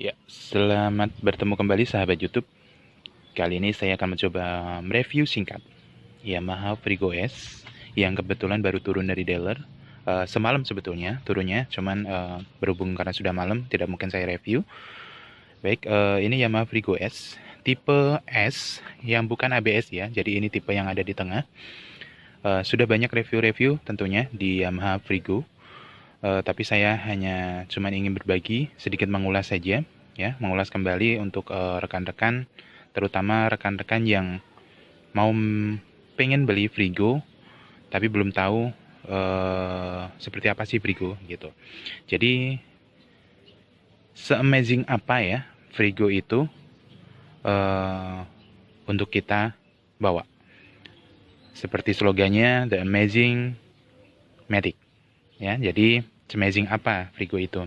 Ya, selamat bertemu kembali sahabat YouTube. Kali ini saya akan mencoba mereview singkat Yamaha Frigo S yang kebetulan baru turun dari dealer. Semalam sebetulnya turunnya, cuman berhubung karena sudah malam tidak mungkin saya review. Baik, ini Yamaha Frigo S tipe S yang bukan ABS ya, jadi ini tipe yang ada di tengah. Sudah banyak review-review tentunya di Yamaha Frigo. Tapi saya hanya cuman ingin berbagi, sedikit mengulas saja, ya, mengulas kembali untuk rekan-rekan, terutama rekan-rekan yang mau pengen beli Frigo, tapi belum tahu seperti apa sih Frigo gitu. Jadi se-amazing apa ya Frigo itu untuk kita bawa. Seperti slogannya The Amazing Matic, ya. Jadi amazing apa Frigo itu?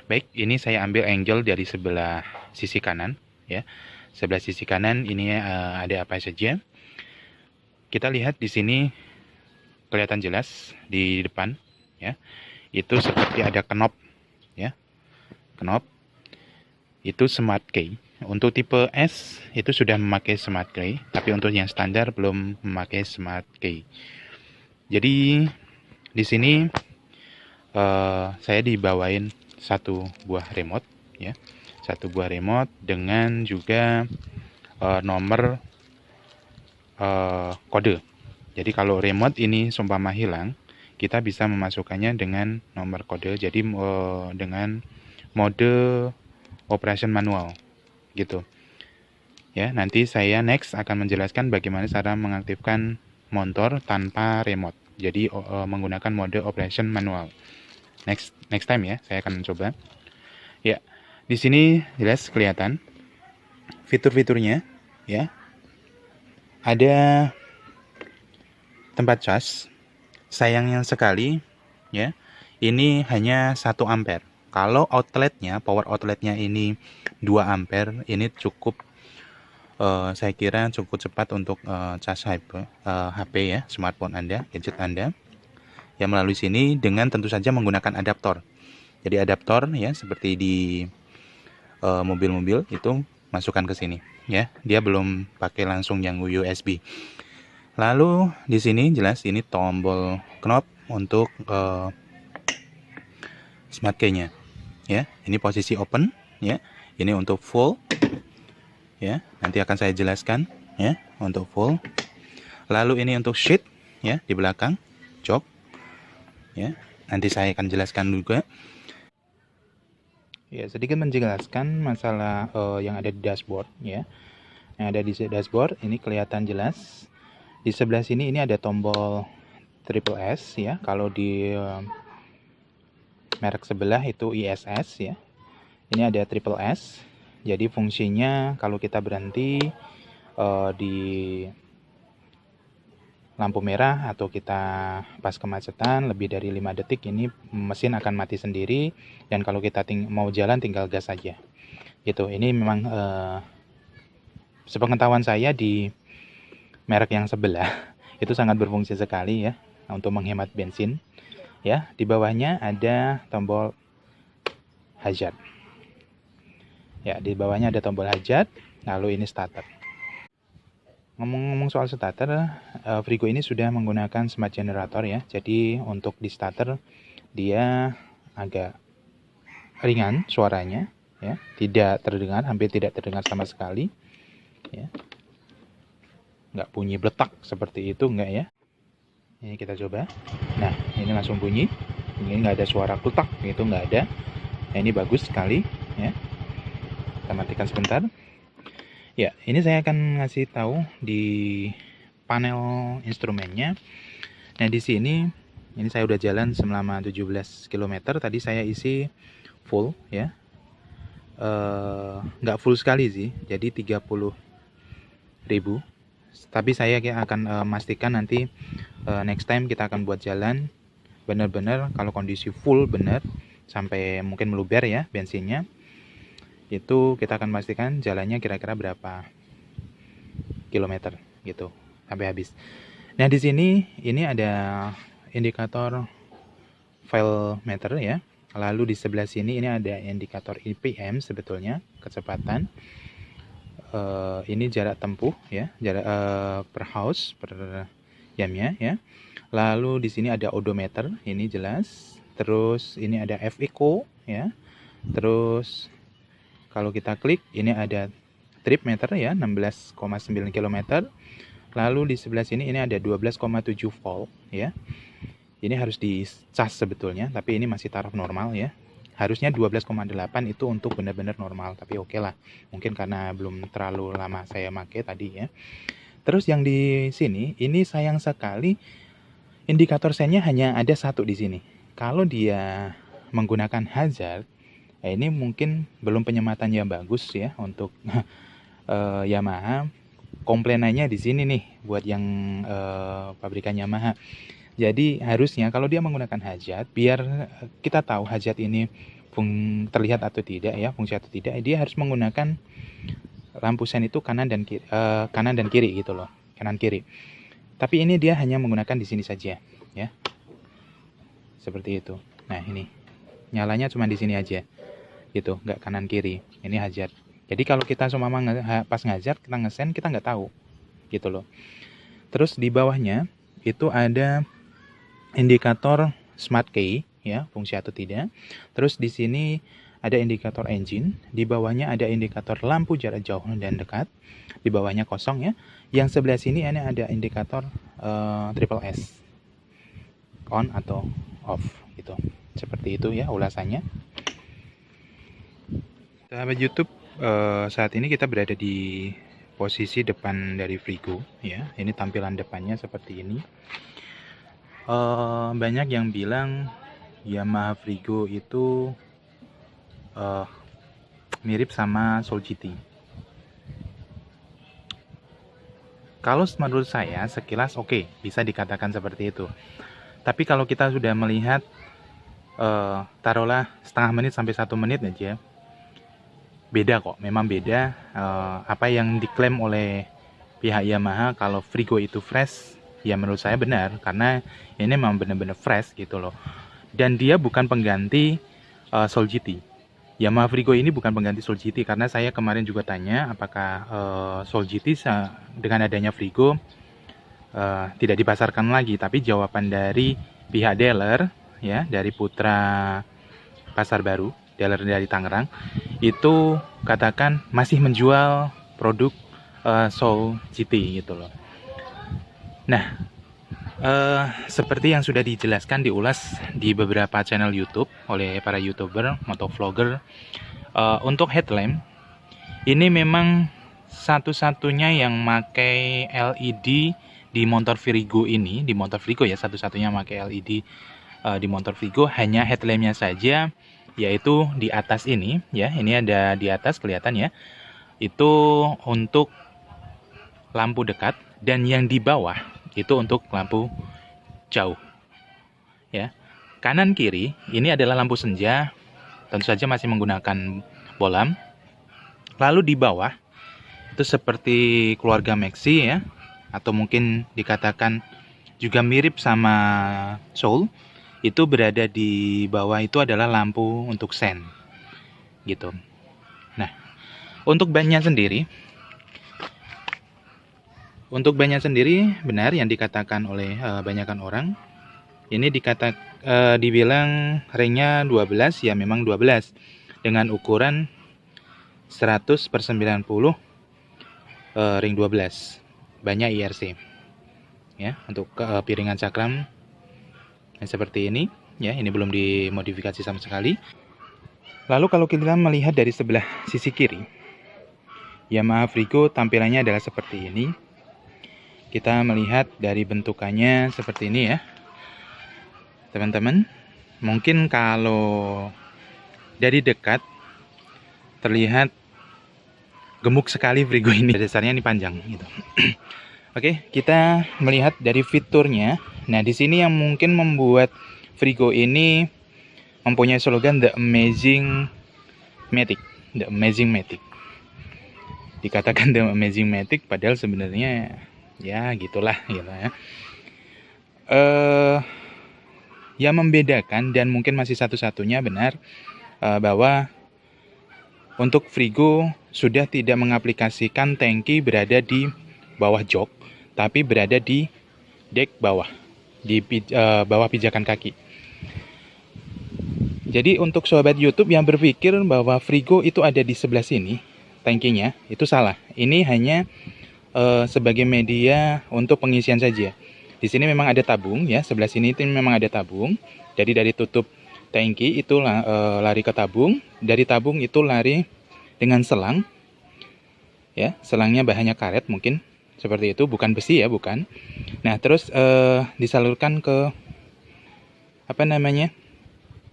Baik, ini saya ambil angle dari sebelah sisi kanan, ya. Sebelah sisi kanan ini ada apa saja? Kita lihat di sini kelihatan jelas di depan, ya. Itu seperti ada knop, ya. Knop itu smart key. Untuk tipe S itu sudah memakai smart key, tapi untuk yang standar belum memakai smart key. Jadi di sini saya dibawain satu buah remote, ya. Satu buah remote dengan juga nomor kode. Jadi kalau remote ini seumpama hilang, kita bisa memasukkannya dengan nomor kode. Jadi dengan mode operation manual gitu. Ya, nanti saya next akan menjelaskan bagaimana cara mengaktifkan motor tanpa remote. Jadi menggunakan mode operation manual. Next time ya, saya akan mencoba. Ya, di sini jelas kelihatan fitur-fiturnya, ya. Ada tempat cas. Sayangnya sekali, ya, ini hanya 1 ampere. Kalau outletnya, power outletnya ini 2 ampere, ini cukup, saya kira cukup cepat untuk cas HP ya, smartphone Anda, gadget Anda. Ya, melalui sini dengan tentu saja menggunakan adaptor. Jadi adaptor ya, seperti di mobil-mobil itu masukkan ke sini, ya. Dia belum pakai langsung yang USB. Lalu di sini jelas ini tombol knob untuk smart key-nya, ya. Ini posisi open, ya. Ini untuk full, ya. Nanti akan saya jelaskan, ya, untuk full. Lalu ini untuk shift, ya, di belakang jok, ya. Nanti saya akan jelaskan juga. Ya, sedikit menjelaskan masalah yang ada di dashboard, ya. Yang ada di dashboard ini kelihatan jelas. Di sebelah sini ini ada tombol triple S, ya. Kalau di merek sebelah itu ISS, ya. Ini ada triple S. Jadi fungsinya kalau kita berhenti di lampu merah atau kita pas kemacetan lebih dari 5 detik, ini mesin akan mati sendiri, dan kalau kita mau jalan tinggal gas saja. Gitu. Ini memang sepengetahuan saya di merek yang sebelah itu sangat berfungsi sekali ya untuk menghemat bensin. Ya, di bawahnya ada tombol hazard. Ya, di bawahnya ada tombol hazard, lalu ini starter. Ngomong-ngomong soal starter, Frigo ini sudah menggunakan smart generator ya. Jadi untuk di starter dia agak ringan suaranya ya, tidak terdengar, hampir tidak terdengar sama sekali ya. Nggak bunyi bletak seperti itu, enggak ya. Ini kita coba. Nah, ini langsung bunyi. Ini nggak ada suara klutak, itu nggak ada. Nah, ini bagus sekali ya. Kita matikan sebentar. Ya, ini saya akan ngasih tahu di panel instrumennya. Nah, di sini ini saya udah jalan selama 17 km. Tadi saya isi full ya. Nggak full sekali sih, jadi 30.000. Tapi saya akan memastikan nanti next time kita akan buat jalan benar-benar kalau kondisi full benar sampai mungkin meluber ya bensinnya, itu kita akan pastikan jalannya kira-kira berapa kilometer gitu sampai habis. Nah, di sini ini ada indikator file meter ya. Lalu di sebelah sini ini ada indikator IPM sebetulnya, kecepatan. Ini jarak tempuh ya, jarak per house per jamnya ya. Lalu di sini ada odometer, ini jelas. Terus ini ada F-Eco ya. Terus kalau kita klik ini ada trip meter ya, 16,9 km. Lalu di sebelah sini ini ada 12,7 volt ya. Ini harus dicas sebetulnya, tapi ini masih taraf normal ya. Harusnya 12,8 itu untuk benar-benar normal, tapi oke lah. Mungkin karena belum terlalu lama saya pakai tadi ya. Terus yang di sini, ini sayang sekali indikator sennya hanya ada satu di sini. Kalau dia menggunakan hazard, ini mungkin belum penyematannya bagus ya untuk Yamaha. Komplainannya di sini nih buat yang pabrikan Yamaha. Jadi harusnya kalau dia menggunakan hajat, biar kita tahu hajat ini terlihat atau tidak ya, fungsi atau tidak, dia harus menggunakan lampu sen itu kanan dan kiri gitu loh, kanan kiri. Tapi ini dia hanya menggunakan di sini saja ya, seperti itu. Nah ini nyalanya cuma di sini aja gitu, nggak kanan kiri. Ini hajat. Jadi kalau kita seumpama pas ngajar kita ngesen, kita nggak tahu gitu loh. Terus di bawahnya itu ada indikator smart key ya, fungsi atau tidak. Terus di sini ada indikator engine, di bawahnya ada indikator lampu jarak jauh dan dekat, di bawahnya kosong ya. Yang sebelah sini ini ada indikator triple S, on atau off gitu. Seperti itu ya ulasannya. Sahabat YouTube, saat ini kita berada di posisi depan dari Frigo ya. Ini tampilan depannya seperti ini. Banyak yang bilang Yamaha Frigo itu mirip sama Soul GT. Kalau menurut saya sekilas oke, bisa dikatakan seperti itu. Tapi kalau kita sudah melihat taruhlah setengah menit sampai 1 menit aja, beda kok, memang beda. Apa yang diklaim oleh pihak Yamaha kalau Frigo itu fresh, ya menurut saya benar, karena ini memang benar-benar fresh gitu loh. Dan dia bukan pengganti Soul GT. Yamaha Frigo ini bukan pengganti Soul GT, karena saya kemarin juga tanya apakah Soul GT dengan adanya Frigo tidak dipasarkan lagi. Tapi jawaban dari pihak dealer ya, dari Putra Pasar Baru, dealer dari Tangerang, itu katakan masih menjual produk Soul GT gitu loh. Nah, seperti yang sudah dijelaskan, diulas di beberapa channel YouTube oleh para YouTuber, motovlogger, untuk headlamp ini memang satu-satunya yang pakai LED di motor Frigo ini, di motor Frigo ya, satu-satunya pakai LED di motor Frigo, hanya headlampnya saja, yaitu di atas ini ya, ini ada di atas kelihatan ya, itu untuk lampu dekat, dan yang di bawah itu untuk lampu jauh ya. Kanan kiri ini adalah lampu senja, tentu saja masih menggunakan bolam. Lalu di bawah itu seperti keluarga Maxi ya, atau mungkin dikatakan juga mirip sama Soul, itu berada di bawah itu adalah lampu untuk sen gitu. Nah, untuk bannya sendiri benar yang dikatakan oleh banyakkan orang. Ini dibilang ringnya 12, ya memang 12 dengan ukuran 100/90 ring 12. Banyak IRC ya, untuk piringan cakram seperti ini ya. Ini belum dimodifikasi sama sekali. Lalu kalau kita melihat dari sebelah sisi kiri, Yamaha Frigo tampilannya adalah seperti ini. Kita melihat dari bentukannya seperti ini ya teman-teman. Mungkin kalau dari dekat terlihat gemuk sekali Frigo ini, dasarnya ini panjang gitu. Oke, kita melihat dari fiturnya. Nah, di sini yang mungkin membuat Frigo ini mempunyai slogan The Amazing Matic. The Amazing Matic. Dikatakan The Amazing Matic, padahal sebenarnya ya gitulah gitu ya. Yang membedakan dan mungkin masih satu-satunya benar bahwa untuk Frigo sudah tidak mengaplikasikan tangki berada di bawah jok, tapi berada di dek bawah, di bawah pijakan kaki. Jadi untuk sobat YouTube yang berpikir bahwa Frigo itu ada di sebelah sini, tangkinya, itu salah. Ini hanya sebagai media untuk pengisian saja. Di sini memang ada tabung ya, sebelah sini itu memang ada tabung. Jadi dari tutup tangki itu lari ke tabung, dari tabung itu lari dengan selang. Ya, selangnya bahannya karet mungkin seperti itu, bukan besi ya, bukan. Nah, terus disalurkan ke apa namanya?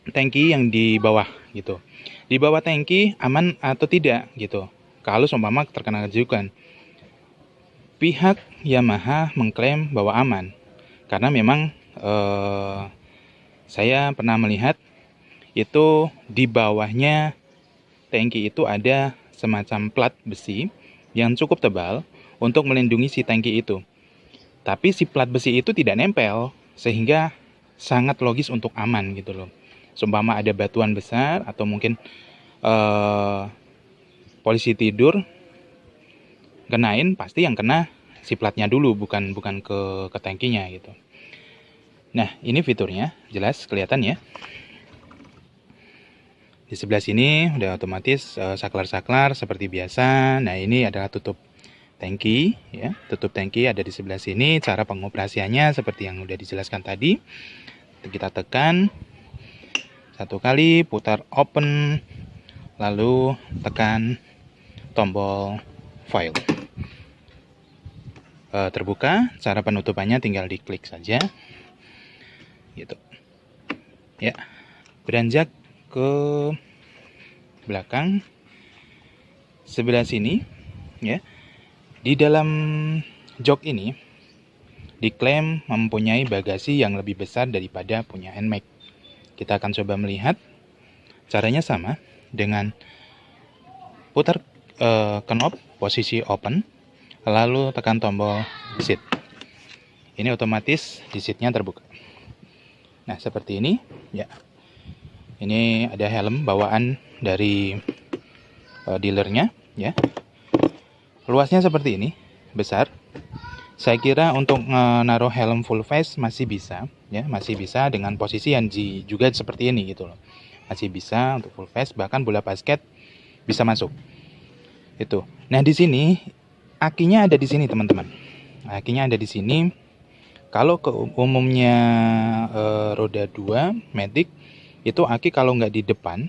Tangki yang di bawah gitu. Di bawah tangki aman atau tidak gitu. Kalau seumpama terkena kejukan. Pihak Yamaha mengklaim bahwa aman karena memang saya pernah melihat itu di bawahnya tangki itu ada semacam plat besi yang cukup tebal untuk melindungi si tangki itu. Tapi si plat besi itu tidak nempel sehingga sangat logis untuk aman gitu loh. Seumpama ada batuan besar atau mungkin polisi tidur kenain, pasti yang kena si platnya dulu, bukan ke tangkinya gitu. Nah, ini fiturnya jelas kelihatan ya. Di sebelah sini udah otomatis saklar-saklar seperti biasa. Nah, ini adalah tutup tangki ya. Tutup tangki ada di sebelah sini. Cara pengoperasiannya seperti yang udah dijelaskan tadi. Kita tekan satu kali, putar open, lalu tekan tombol file. Terbuka. Cara penutupannya tinggal diklik saja gitu ya. Beranjak ke belakang sebelah sini ya, di dalam jok ini diklaim mempunyai bagasi yang lebih besar daripada punya NMAX. Kita akan coba melihat. Caranya sama dengan putar knob posisi open, lalu tekan tombol seat. Ini otomatis di seatnya terbuka. Nah, seperti ini ya. Ini ada helm bawaan dari dealernya ya. Luasnya seperti ini, besar. Saya kira untuk naruh helm full face masih bisa ya, masih bisa dengan posisi yang juga seperti ini gitu loh. Masih bisa untuk full face, bahkan bola basket bisa masuk. Itu. Nah, di sini akinya ada di sini, teman-teman. Akinya ada di sini. Kalau ke umumnya roda 2 Matic itu aki kalau nggak di depan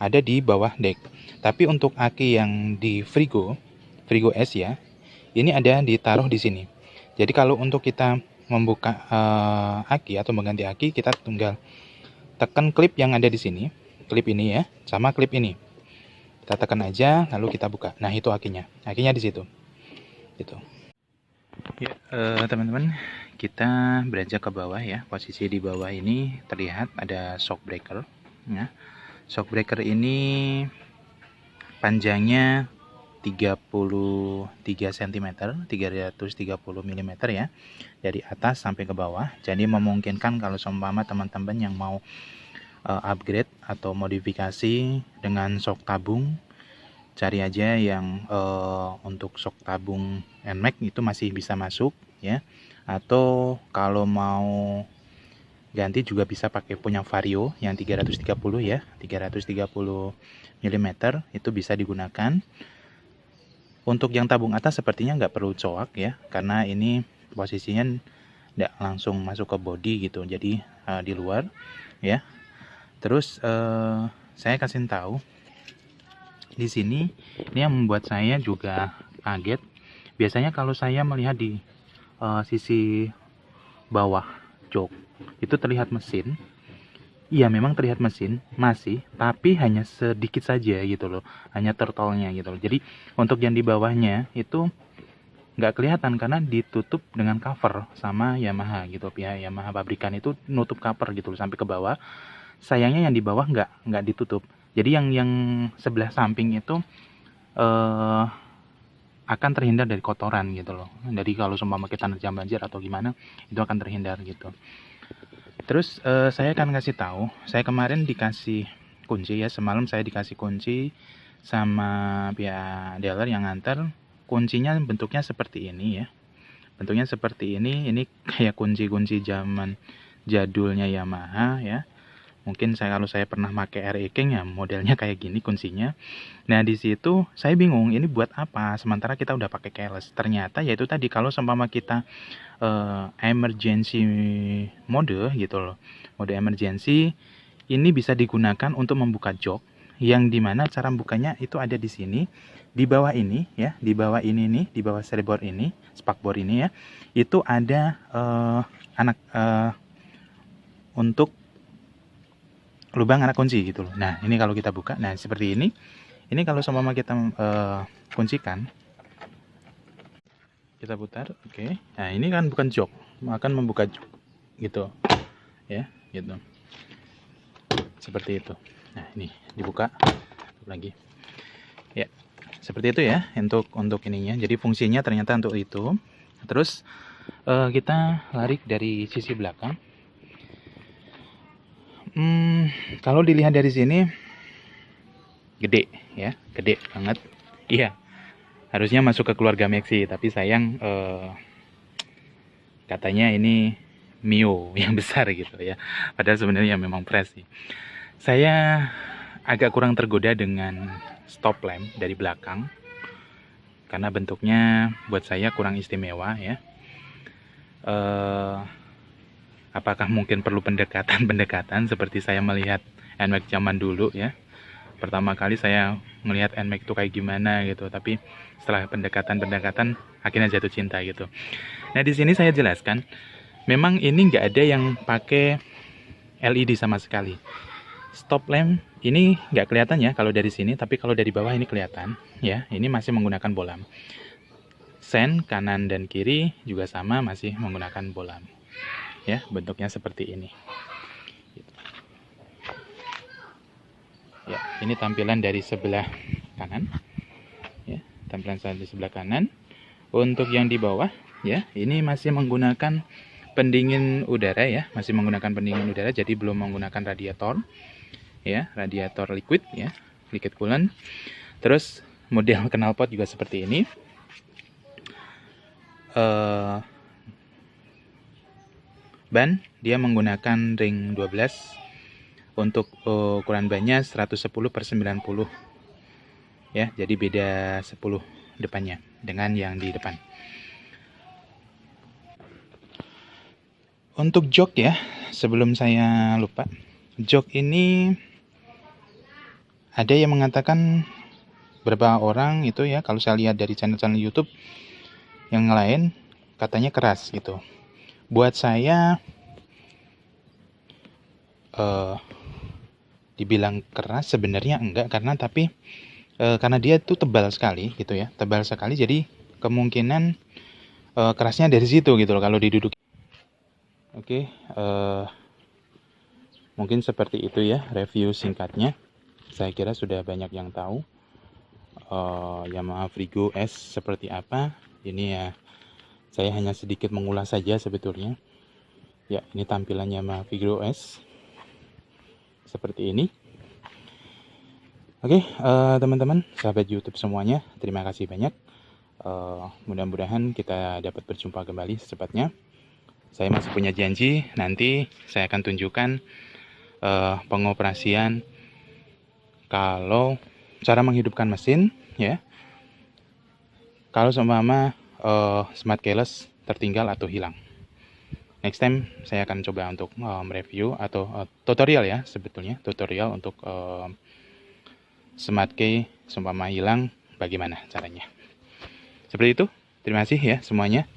ada di bawah deck. Tapi untuk aki yang di Frigo S ya, ini ada ditaruh di sini. Jadi kalau untuk kita membuka aki atau mengganti aki, kita tinggal tekan klip yang ada di sini, klip ini ya, sama klip ini. Kita tekan aja, lalu kita buka. Nah, itu akinya di situ. Gitu. Ya, teman-teman, kita beranjak ke bawah ya. Posisi di bawah ini terlihat ada shock breaker. Ya. Shock breaker ini panjangnya 33 cm, 330 mm ya, dari atas sampai ke bawah. Jadi memungkinkan kalau seumpama teman-teman yang mau upgrade atau modifikasi dengan shock tabung, cari aja yang untuk shock tabung NMAX itu masih bisa masuk ya. Atau kalau mau ganti juga bisa pakai punya Vario yang 330 ya, 330 mm itu bisa digunakan. Untuk yang tabung atas sepertinya nggak perlu coak ya, karena ini posisinya nggak langsung masuk ke body gitu, jadi di luar ya. Terus saya kasih tahu di sini, ini yang membuat saya juga kaget. Biasanya kalau saya melihat di sisi bawah jok itu terlihat mesin. Iya, memang terlihat mesin masih, tapi hanya sedikit saja gitu loh, hanya turtle-nya gitu loh. Jadi untuk yang di bawahnya itu nggak kelihatan karena ditutup dengan cover sama Yamaha gitu. Pihak Yamaha pabrikan itu nutup cover gitu loh sampai ke bawah. Sayangnya yang di bawah nggak ditutup. Jadi yang sebelah samping itu akan terhindar dari kotoran gitu loh. Jadi kalau seumpama kita nerjang banjir atau gimana, itu akan terhindar gitu. Terus saya akan kasih tahu, saya kemarin dikasih kunci ya, semalam saya dikasih kunci sama pihak dealer yang nganter. Kuncinya bentuknya seperti ini ya. Bentuknya seperti ini kayak kunci-kunci zaman jadulnya Yamaha ya. Mungkin kalau saya pernah pakai RE King ya modelnya kayak gini kuncinya. Nah, di situ saya bingung ini buat apa sementara kita udah pakai keyless. Ternyata yaitu tadi kalau seumpama kita emergency mode gitu loh. Mode emergency ini bisa digunakan untuk membuka jok yang dimana cara bukanya itu ada di sini di bawah ini ya, di bawah ini nih, di bawah sereboard ini, spakbor ini ya, itu ada untuk lubang anak kunci gitu loh. Nah ini kalau kita buka, nah seperti ini kalau seumpama kita kuncikan, kita putar, oke. Nah ini kan bukan jok, akan membuka jok gitu ya, gitu seperti itu. Nah ini dibuka lagi ya, seperti itu ya untuk ininya. Jadi fungsinya ternyata untuk itu. Terus kita lari dari sisi belakang. Kalau dilihat dari sini gede ya, gede banget. Iya, harusnya masuk ke keluarga Maxi, tapi sayang katanya ini Mio yang besar gitu ya. Padahal sebenarnya memang fresh sih. Saya agak kurang tergoda dengan stop lamp dari belakang karena bentuknya buat saya kurang istimewa ya. Apakah mungkin perlu pendekatan seperti saya melihat NMAX zaman dulu ya. Pertama kali saya melihat NMAX itu kayak gimana gitu, tapi setelah pendekatan akhirnya jatuh cinta gitu. Nah di sini saya jelaskan, memang ini nggak ada yang pakai LED sama sekali. Stop lamp ini nggak kelihatan ya kalau dari sini, tapi kalau dari bawah ini kelihatan ya. Ini masih menggunakan bolam. Sen kanan dan kiri juga sama, masih menggunakan bolam. Ya, bentuknya seperti ini. Ya, ini tampilan dari sebelah kanan. Ya, tampilan dari sebelah kanan. Untuk yang di bawah, ya, ini masih menggunakan pendingin udara ya, masih menggunakan pendingin udara, jadi belum menggunakan radiator. Ya, radiator liquid ya, liquid coolant. Terus model knalpot juga seperti ini. Ban dia menggunakan ring 12. Untuk ukuran bannya 110/90 ya, jadi beda 10 depannya dengan yang di depan. Untuk jok ya, sebelum saya lupa, jok ini ada yang mengatakan beberapa orang itu ya, kalau saya lihat dari channel-channel YouTube yang lain katanya keras gitu. Buat saya dibilang keras sebenarnya enggak, karena dia tuh tebal sekali gitu ya, tebal sekali, jadi kemungkinan kerasnya dari situ gitu loh kalau diduduk. Oke, mungkin seperti itu ya review singkatnya. Saya kira sudah banyak yang tahu Yamaha Frigo S seperti apa. Ini ya saya hanya sedikit mengulas saja sebetulnya. Ya, ini tampilan Yamaha Frigo S seperti ini. Oke, teman-teman, sahabat YouTube semuanya, terima kasih banyak. Mudah-mudahan kita dapat berjumpa kembali secepatnya. Saya masih punya janji, nanti saya akan tunjukkan pengoperasian kalau cara menghidupkan mesin ya. Kalau seumpama smart keyless tertinggal atau hilang. Next time saya akan coba untuk mereview atau tutorial ya, sebetulnya tutorial untuk smart key seumpama hilang bagaimana caranya. Seperti itu. Terima kasih ya semuanya.